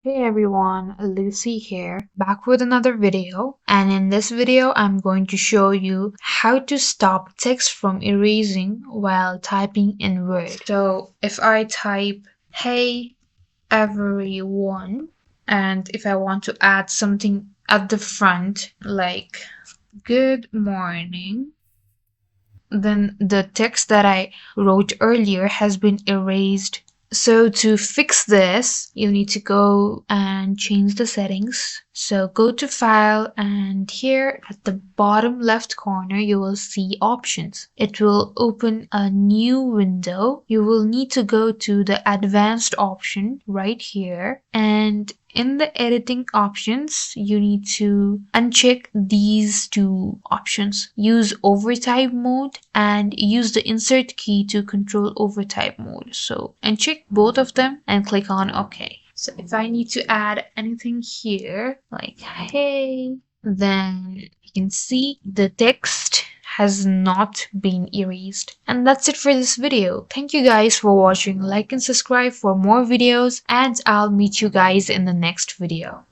Hey everyone, Lucy here, back with another video. And in this video, I'm going to show you how to stop text from erasing while typing in Word. So if I type, hey everyone, and if I want to add something at the front, like good morning, then the text that I wrote earlier has been erased. So to fix this, you need to go and change the settings. So go to File, and here at the bottom left corner, you will see Options. It will open a new window. You will need to go to the Advanced option right here, and in the editing options, you need to uncheck these two options. Use overtype mode and use the insert key to control overtype mode. So uncheck both of them and click on OK. So if I need to add anything here, like hey, then you can see the text has not been erased. And that's it for this video. Thank you guys for watching. Like and subscribe for more videos, and I'll meet you guys in the next video.